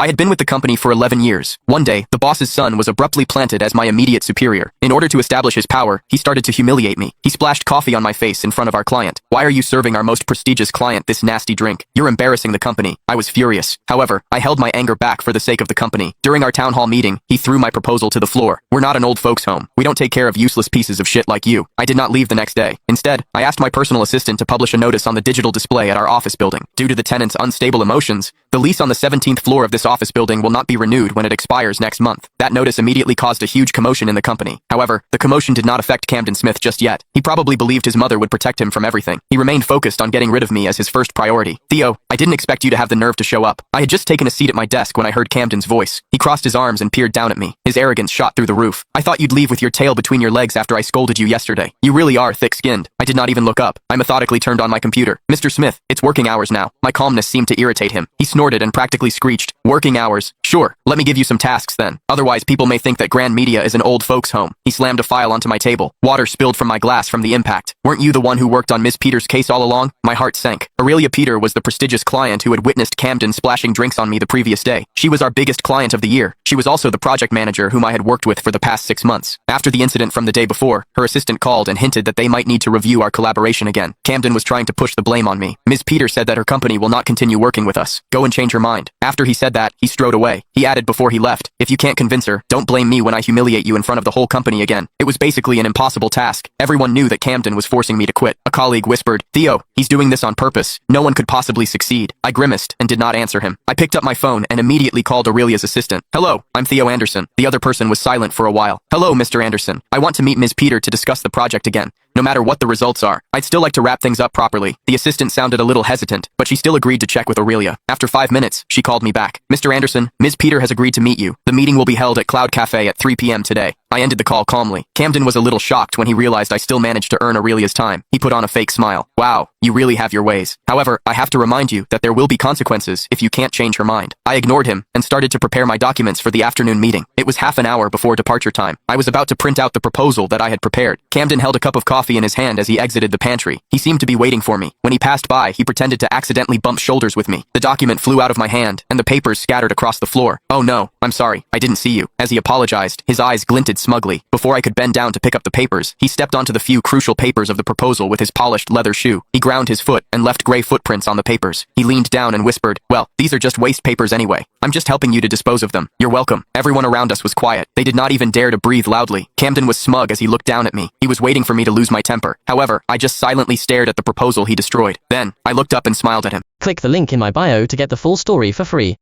I had been with the company for 11 years. One day, the boss's son was abruptly planted as my immediate superior. In order to establish his power, he started to humiliate me. He splashed coffee on my face in front of our client. Why are you serving our most prestigious client this nasty drink? You're embarrassing the company. I was furious. However, I held my anger back for the sake of the company. During our town hall meeting, he threw my proposal to the floor. We're not an old folks home. We don't take care of useless pieces of shit like you. I did not leave the next day. Instead, I asked my personal assistant to publish a notice on the digital display at our office building. Due to the tenant's unstable emotions, the lease on the 17th floor of this office building will not be renewed when it expires next month. That notice immediately caused a huge commotion in the company. However, the commotion did not affect Camden Smith just yet. He probably believed his mother would protect him from everything. He remained focused on getting rid of me as his first priority. Theo, I didn't expect you to have the nerve to show up. I had just taken a seat at my desk when I heard Camden's voice. He crossed his arms and peered down at me. His arrogance shot through the roof. I thought you'd leave with your tail between your legs after I scolded you yesterday. You really are thick-skinned. I did not even look up. I methodically turned on my computer. Mr. Smith, it's working hours now. My calmness seemed to irritate him. He snorted and practically screeched. Working hours? Sure, let me give you some tasks then. Otherwise, people may think that Grand Media is an old folks' home. He slammed a file onto my table. Water spilled from my glass from the impact. Weren't you the one who worked on Miss Peters' case all along? My heart sank. Aurelia Peter was the prestigious client who had witnessed Camden splashing drinks on me the previous day. She was our biggest client of the year. She was also the project manager whom I had worked with for the past 6 months. After the incident from the day before, her assistant called and hinted that they might need to review our collaboration again. Camden was trying to push the blame on me. Ms. Peter said that her company will not continue working with us. Go and change her mind. After he said that, he strode away. He added before he left, if you can't convince her, don't blame me when I humiliate you in front of the whole company again. It was basically an impossible task. Everyone knew that Camden was forcing me to quit. A colleague whispered, Theo, he's doing this on purpose. No one could possibly succeed. I grimaced and did not answer him. I picked up my phone and immediately called Aurelia's assistant. Hello, I'm Theo Anderson. The other person was silent for a while. Hello, Mr. Anderson. I want to meet Ms. Peter to discuss the project again. No matter what the results are, I'd still like to wrap things up properly. The assistant sounded a little hesitant, but she still agreed to check with Aurelia. After 5 minutes, she called me back. Mr. Anderson, Ms. Peter has agreed to meet you. The meeting will be held at Cloud Cafe at 3 p.m. today. I ended the call calmly. Camden was a little shocked when he realized I still managed to earn Aurelia's time. He put on a fake smile. Wow, you really have your ways. However, I have to remind you that there will be consequences if you can't change her mind. I ignored him and started to prepare my documents for the afternoon meeting. It was half an hour before departure time. I was about to print out the proposal that I had prepared. Camden held a cup of coffee in his hand as he exited the pantry. He seemed to be waiting for me. When he passed by, he pretended to accidentally bump shoulders with me. The document flew out of my hand, and the papers scattered across the floor. Oh no, I'm sorry, I didn't see you. As he apologized, his eyes glinted smugly. Before I could bend down to pick up the papers, he stepped onto the few crucial papers of the proposal with his polished leather shoe. He ground his foot and left gray footprints on the papers. He leaned down and whispered, well, these are just waste papers anyway. I'm just helping you to dispose of them. You're welcome. Everyone around us was quiet. They did not even dare to breathe loudly. Camden was smug as he looked down at me. He was waiting for me to lose my temper. However, I just silently stared at the proposal he destroyed. Then, I looked up and smiled at him. Click the link in my bio to get the full story for free.